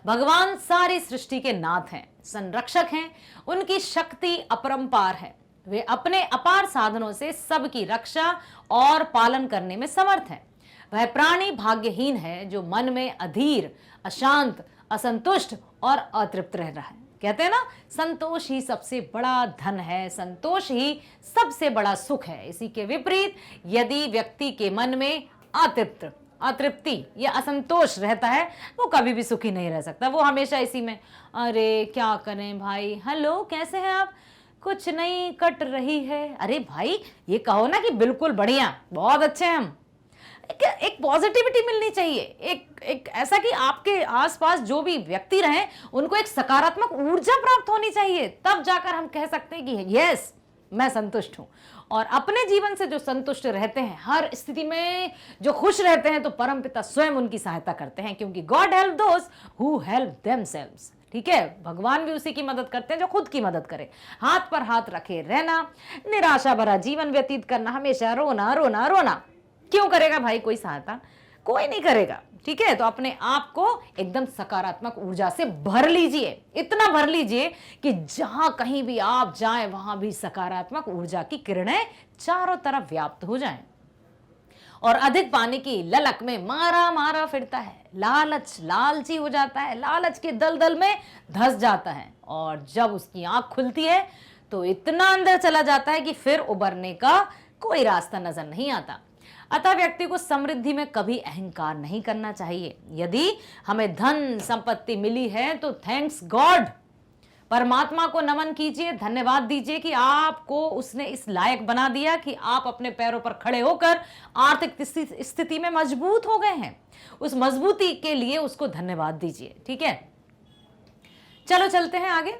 भगवान सारी सृष्टि के नाथ हैं, संरक्षक हैं, उनकी शक्ति अपरंपार है। वे अपने अपार साधनों से सबकी रक्षा और पालन करने में समर्थ हैं। वह प्राणी भाग्यहीन है जो मन में अधीर, अशांत, असंतुष्ट और अतृप्त रह रहा है। कहते हैं ना, संतोष ही सबसे बड़ा धन है, संतोष ही सबसे बड़ा सुख है। इसी के विपरीत यदि व्यक्ति के मन में अतृप्ति या असंतोष रहता है, वो कभी भी सुखी नहीं रह सकता। वो हमेशा इसी में, अरे क्या करें भाई, हेलो कैसे हैं आप, कुछ नहीं कट रही है। अरे भाई ये कहो ना कि बिल्कुल बढ़िया, बहुत अच्छे हैं हम। एक पॉजिटिविटी मिलनी चाहिए, एक ऐसा कि आपके आसपास जो भी व्यक्ति रहे उनको एक सकारात्मक ऊर्जा प्राप्त होनी चाहिए, तब जाकर हम कह सकते हैं कि यस मैं संतुष्ट हूं। और अपने जीवन से जो संतुष्ट रहते हैं, हर स्थिति में जो खुश रहते हैं, तो परमपिता स्वयं उनकी सहायता करते हैं, क्योंकि God help those who help themselves. ठीक है, भगवान भी उसी की मदद करते हैं जो खुद की मदद करे। हाथ पर हाथ रखे रहना, निराशा भरा जीवन व्यतीत करना, हमेशा रोना रोना रोना, क्यों करेगा भाई कोई सहायता? कोई नहीं करेगा। ठीक है, तो अपने आप को एकदम सकारात्मक ऊर्जा से भर लीजिए, इतना भर लीजिए कि जहां कहीं भी आप जाएं वहां भी सकारात्मक ऊर्जा की किरणें चारों तरफ व्याप्त हो जाएं। और अधिक पाने की ललक में मारा मारा फिरता है, लालची हो जाता है, लालच के दलदल में धंस जाता है, और जब उसकी आंख खुलती है तो इतना अंदर चला जाता है कि फिर उबरने का कोई रास्ता नजर नहीं आता। अतः व्यक्ति को समृद्धि में कभी अहंकार नहीं करना चाहिए। यदि हमें धन संपत्ति मिली है तो थैंक्स गॉड, परमात्मा को नमन कीजिए, धन्यवाद दीजिए कि आपको उसने इस लायक बना दिया कि आप अपने पैरों पर खड़े होकर आर्थिक स्थिति में मजबूत हो गए हैं। उस मजबूती के लिए उसको धन्यवाद दीजिए। ठीक है, चलो चलते हैं आगे।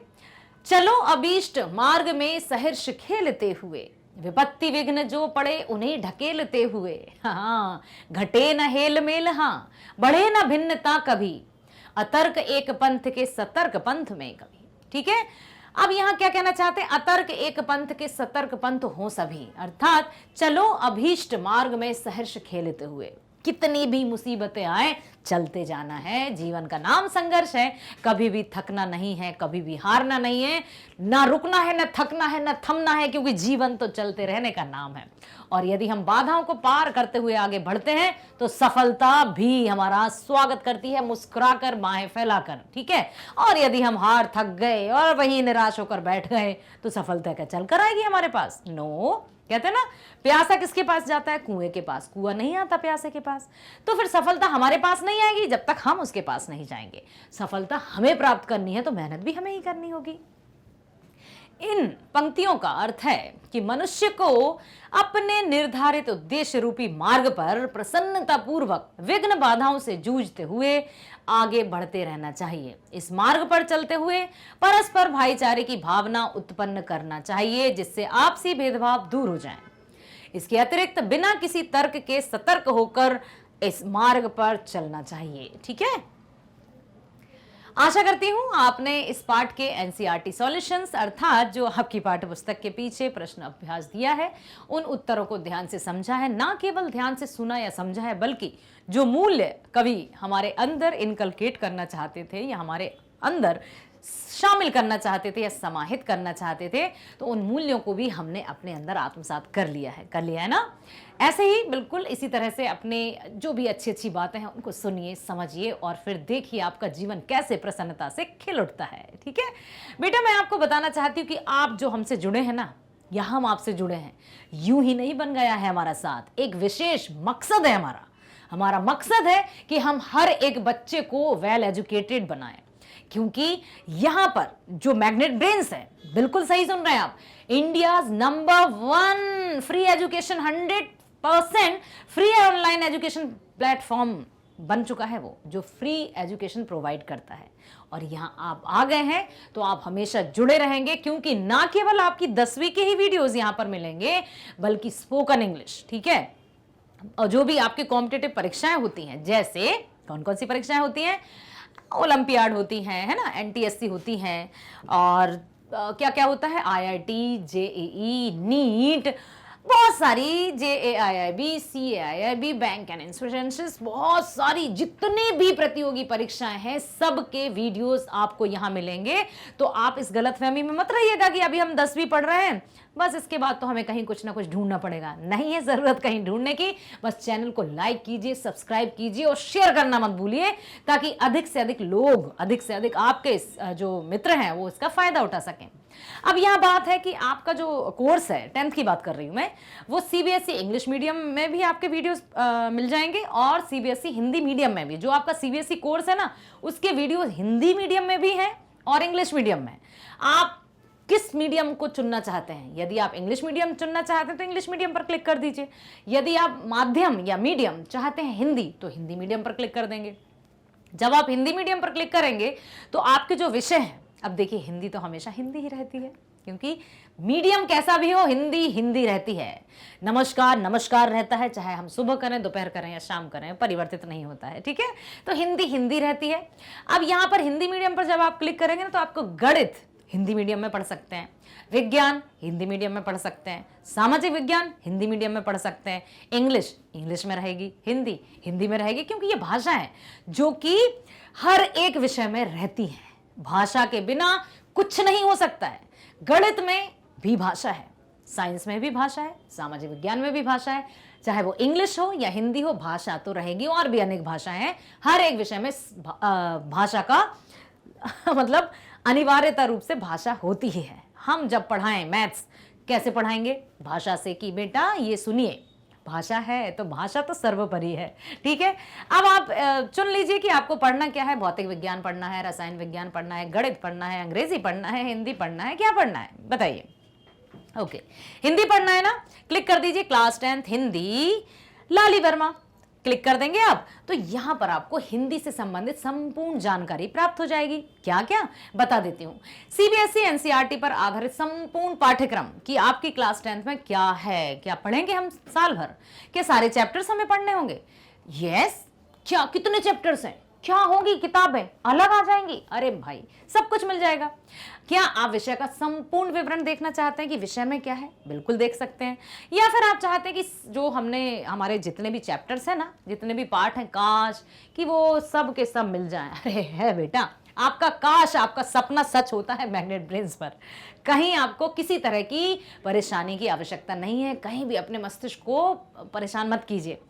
चलो अभीष्ट मार्ग में सहर्ष खेलते हुए, विपत्ति विघ्न जो पड़े उन्हें ढकेलते हुए। हाँ, घटे न हेल मेल, हाँ बढ़े न भिन्नता कभी, अतर्क एक पंथ के सतर्क पंथ में कभी। ठीक है, अब यहाँ क्या कहना चाहते हैं, अतर्क एक पंथ के सतर्क पंथ हो सभी, अर्थात चलो अभीष्ट मार्ग में सहर्ष खेलते हुए, कितनी भी मुसीबतें आए चलते जाना है। जीवन का नाम संघर्ष है, कभी भी थकना नहीं है, कभी भी हारना नहीं है, ना रुकना है, ना थकना है, ना थमना है, क्योंकि जीवन तो चलते रहने का नाम है। और यदि हम बाधाओं को पार करते हुए आगे बढ़ते हैं तो सफलता भी हमारा स्वागत करती है, मुस्कुराकर, बाहें फैलाकर। ठीक है, और यदि हम हार थक गए और वहीं निराश होकर बैठ गए तो सफलता क्या चल कर आएगी हमारे पास? नो। कहते हैं ना, प्यासा किसके पास जाता है? कुएं के पास। कुआं नहीं आता प्यासे के पास। तो फिर सफलता हमारे पास नहीं आएगी जब तक हम उसके पास नहीं जाएंगे। सफलता हमें प्राप्त करनी है तो मेहनत भी हमें ही करनी होगी। इन पंक्तियों का अर्थ है कि मनुष्य को अपने निर्धारित उद्देश्य रूपी मार्ग पर प्रसन्नता पूर्वक विघ्न बाधाओं से जूझते हुए आगे बढ़ते रहना चाहिए। इस मार्ग पर चलते हुए परस्पर भाईचारे की भावना उत्पन्न करना चाहिए, जिससे आपसी भेदभाव दूर हो जाएं। इसके अतिरिक्त बिना किसी तर्क के सतर्क होकर इस मार्ग पर चलना चाहिए। ठीक है, आशा करती हूं आपने इस पाठ के एनसीईआरटी सॉल्यूशंस अर्थात जो आपकी पाठ्य पुस्तक के पीछे प्रश्न अभ्यास दिया है उन उत्तरों को ध्यान से समझा है, ना केवल ध्यान से सुना या समझा है, बल्कि जो मूल्य कवि हमारे अंदर इनकलकेट करना चाहते थे या हमारे अंदर शामिल करना चाहते थे या समाहित करना चाहते थे, तो उन मूल्यों को भी हमने अपने अंदर आत्मसात कर लिया है ना। ऐसे ही बिल्कुल इसी तरह से अपने जो भी अच्छी अच्छी बातें हैं उनको सुनिए, समझिए और फिर देखिए आपका जीवन कैसे प्रसन्नता से खिल उठता है। ठीक है बेटा, मैं आपको बताना चाहती हूँ कि आप जो हमसे जुड़े हैं ना, या हम आपसे जुड़े हैं, यूं ही नहीं बन गया है हमारा साथ। एक विशेष मकसद है हमारा मकसद है कि हम हर एक बच्चे को वेल एजुकेटेड बनाएं, क्योंकि यहां पर जो मैग्नेट ब्रेन्स है, बिल्कुल सही सुन रहे हैं आप, India number 1 free education 100% free online education platform बन चुका है, वो जो फ्री एजुकेशन प्रोवाइड करता है। और यहां आप आ गए हैं तो आप हमेशा जुड़े रहेंगे, क्योंकि ना केवल आपकी 10वीं के ही वीडियोस यहां पर मिलेंगे, बल्कि स्पोकन इंग्लिश, ठीक है, और जो भी आपकी कॉम्पिटिटिव परीक्षाएं होती हैं, जैसे कौन कौन सी परीक्षाएं होती हैं, ओलंपियाड होती हैं, है ना, एनटीएससी होती हैं, और क्या क्या होता है, आईआईटी, जेईई, नीट, बहुत सारी, जेएआईआईबी, सीएआईआईबी, बैंक एंड इंश्योरेंसेस, बहुत सारी जितने भी प्रतियोगी परीक्षाएं हैं सबके वीडियोस आपको यहां मिलेंगे। तो आप इस गलतफहमी में मत रहिएगा कि अभी हम 10वीं पढ़ रहे हैं, बस इसके बाद तो हमें कहीं कुछ ना कुछ ढूंढना पड़ेगा। नहीं है जरूरत कहीं ढूंढने की, बस चैनल को लाइक कीजिए, सब्सक्राइब कीजिए और शेयर करना मत भूलिए, ताकि अधिक से अधिक लोग, अधिक से अधिक आपके जो मित्र हैं वो इसका फायदा उठा सकें। अब यह बात है कि आपका जो कोर्स है, 10th की बात कर रही हूं मैं, वो सीबीएसई इंग्लिश मीडियम में भी आपके वीडियोस मिल जाएंगे, और सीबीएसई हिंदी मीडियम में भी। जो आपका सीबीएसई कोर्स है ना, उसके वीडियोस हिंदी मीडियम में भी हैं और इंग्लिश मीडियम में। आप किस मीडियम को चुनना चाहते हैं? यदि आप इंग्लिश मीडियम चुनना चाहते हैं तो इंग्लिश मीडियम पर क्लिक कर दीजिए। यदि आप माध्यम या मीडियम चाहते हैं हिंदी, तो हिंदी मीडियम पर क्लिक कर देंगे। जब आप हिंदी मीडियम पर क्लिक करेंगे तो आपके जो विषय हैं, अब देखिए हिंदी तो हमेशा हिंदी ही रहती है, क्योंकि मीडियम कैसा भी हो, हिंदी हिंदी रहती है। नमस्कार नमस्कार रहता है, चाहे हम सुबह करें, दोपहर करें या शाम करें, परिवर्तित नहीं होता है। ठीक है, तो हिंदी हिंदी रहती है। अब यहां पर हिंदी मीडियम पर जब आप क्लिक करेंगे ना, तो आपको गणित हिंदी मीडियम में पढ़ सकते हैं, विज्ञान हिंदी मीडियम में पढ़ सकते हैं, सामाजिक विज्ञान हिंदी मीडियम में पढ़ सकते हैं, इंग्लिश इंग्लिश में रहेगी, हिंदी हिंदी में रहेगी, क्योंकि ये भाषा है जो कि हर एक विषय में रहती है। भाषा के बिना कुछ नहीं हो सकता है। गणित में भी भाषा है, साइंस में भी भाषा है, सामाजिक विज्ञान में भी भाषा है, चाहे वो इंग्लिश हो या हिंदी हो, भाषा तो रहेगी। और भी अनेक भाषाएं हैं, हर एक विषय में भाषा का मतलब अनिवार्यता रूप से भाषा होती ही है। हम जब पढ़ाएं मैथ्स, कैसे पढ़ाएंगे? भाषा से, कि बेटा ये सुनिए, भाषा है तो भाषा तो सर्वोपरि है। ठीक है, अब आप चुन लीजिए कि आपको पढ़ना क्या है। भौतिक विज्ञान पढ़ना है, रसायन विज्ञान पढ़ना है, गणित पढ़ना है, अंग्रेजी पढ़ना है, हिंदी पढ़ना है, क्या पढ़ना है बताइए? ओके, हिंदी पढ़ना है ना, क्लिक कर दीजिए क्लास 10th हिंदी लाली वर्मा, क्लिक कर देंगे आप, तो यहां पर आपको हिंदी से संबंधित संपूर्ण जानकारी प्राप्त हो जाएगी। क्या क्या बता देती हूं। सीबीएसई एनसीईआरटी पर आधारित संपूर्ण पाठ्यक्रम कि आपकी क्लास 10th में क्या है, क्या पढ़ेंगे हम साल भर, क्या सारे चैप्टर्स हमें पढ़ने होंगे? यस, क्या कितने चैप्टर्स हैं, क्या होंगी किताबें, अलग आ जाएंगी? अरे भाई, सब कुछ मिल जाएगा। क्या आप विषय का संपूर्ण विवरण देखना चाहते हैं कि विषय में क्या है? बिल्कुल देख सकते हैं। या फिर आप चाहते हैं कि जो हमारे जितने भी चैप्टर्स हैं ना, जितने भी पार्ट हैं, काश कि वो सब के सब मिल जाएं। अरे है बेटा, आपका काश, आपका सपना सच होता है मैग्नेट ब्रेन्स पर। कहीं आपको किसी तरह की परेशानी की आवश्यकता नहीं है, कहीं भी अपने मस्तिष्क को परेशान मत कीजिए।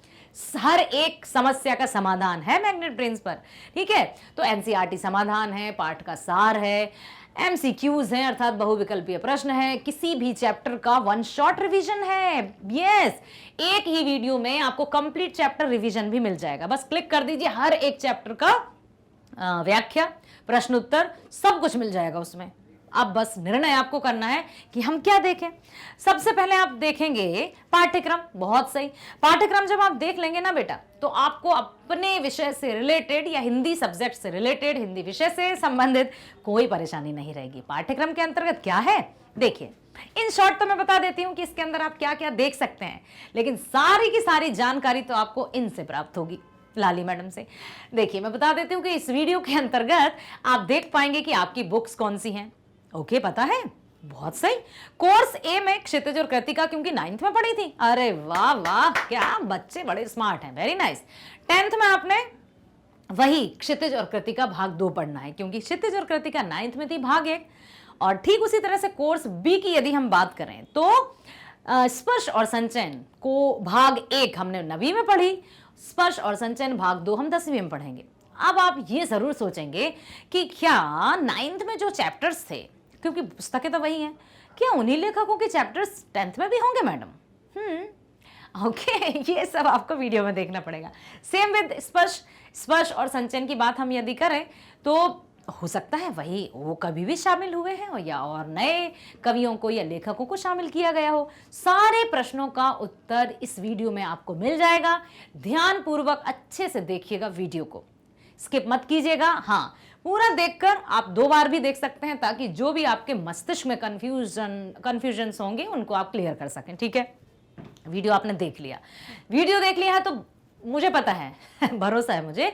हर एक समस्या का समाधान है मैग्नेट ब्रेन्स पर। ठीक है, तो एनसीईआरटी समाधान है, पाठ का सार है, एमसीक्यूज हैं अर्थात बहुविकल्पीय प्रश्न है, किसी भी चैप्टर का 1 शॉट रिवीजन है। यस, एक ही वीडियो में आपको कंप्लीट चैप्टर रिवीजन भी मिल जाएगा। बस क्लिक कर दीजिए, हर एक चैप्टर का व्याख्या, प्रश्न उत्तर, सब कुछ मिल जाएगा उसमें। अब बस निर्णय आपको करना है कि हम क्या देखें। सबसे पहले आप देखेंगे पाठ्यक्रम। बहुत सही, पाठ्यक्रम जब आप देख लेंगे ना बेटा, तो आपको अपने विषय से रिलेटेड या हिंदी सब्जेक्ट से रिलेटेड, हिंदी विषय से संबंधित कोई परेशानी नहीं रहेगी। पाठ्यक्रम के अंतर्गत क्या है देखिए, इन शॉर्ट तो मैं बता देती हूं कि इसके अंदर आप क्या क्या देख सकते हैं, लेकिन सारी की सारी जानकारी तो आपको इनसे प्राप्त होगी, लाली मैडम से। देखिए मैं बता देती हूँ कि इस वीडियो के अंतर्गत आप देख पाएंगे कि आपकी बुक्स कौन सी हैं। ओके, पता है, बहुत सही। कोर्स ए में क्षितिज और कृतिका क्योंकि 9th में पढ़ी थी। अरे वाह वाह, क्या बच्चे बड़े स्मार्ट हैं, वेरी नाइस। 10th में आपने वही क्षितिज और कृतिका भाग 2 पढ़ना है क्योंकि क्षितिज और कृतिका 9th में थी भाग 1। और ठीक उसी तरह से कोर्स बी की यदि हम बात करें तो स्पर्श और संचयन को भाग 1 हमने 9वीं में पढ़ी, स्पर्श और संचयन भाग 2 हम 10वीं में पढ़ेंगे। अब आप ये जरूर सोचेंगे कि क्या 9th में जो चैप्टर्स थे, क्योंकि पुस्तकें तो वही हैं, क्या उन्हीं लेखकों के चैप्टर्स 10th में भी होंगे मैडम? ओके, ये सब आपको वीडियो में देखना पड़ेगा। सेम विद स्पर्श और संचयन की बात हम यदि करें तो हो सकता है वही वो कभी भी शामिल हुए हैं या और नए कवियों को या लेखकों को शामिल किया गया हो। सारे प्रश्नों का उत्तर इस वीडियो में आपको मिल जाएगा। ध्यान पूर्वक अच्छे से देखिएगा वीडियो को, स्किप मत कीजिएगा। हाँ, पूरा देखकर आप 2 बार भी देख सकते हैं ताकि जो भी आपके मस्तिष्क में कंफ्यूजन्स होंगे उनको आप क्लियर कर सकें। ठीक है, वीडियो आपने देख लिया, वीडियो देख लिया है तो मुझे पता है भरोसा है मुझे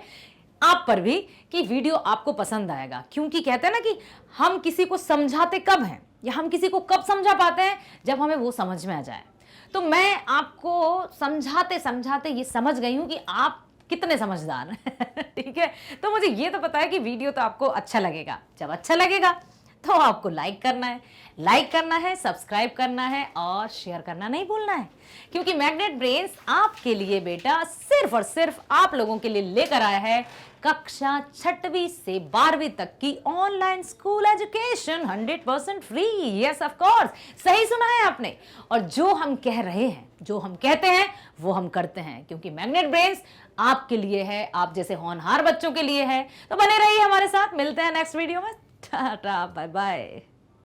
आप पर भी कि वीडियो आपको पसंद आएगा, क्योंकि कहते हैं ना कि हम किसी को समझाते कब हैं या हम किसी को कब समझा पाते हैं, जब हमें वो समझ में आ जाए। तो मैं आपको समझाते समझाते ये समझ गई हूं कि आप कितने समझदार हैं ठीक है, तो मुझे ये तो पता है कि वीडियो तो आपको अच्छा लगेगा। जब अच्छा लगेगा तो आपको लाइक करना है, सब्सक्राइब करना है और शेयर करना नहीं भूलना है, क्योंकि मैग्नेट ब्रेन्स आपके लिए बेटा सिर्फ और सिर्फ आप लोगों के लिए लेकर आया है कक्षा 6वीं से 12वीं तक की online school education 100% free. Yes of course, सही सुना है आपने। और जो हम कह रहे हैं, जो हम कहते हैं वो हम करते हैं, क्योंकि मैग्नेट ब्रेन्स आपके लिए है, आप जैसे होनहार बच्चों के लिए है। तो बने रहिए हमारे साथ, मिलते हैं नेक्स्ट वीडियो में। Tata, bye bye.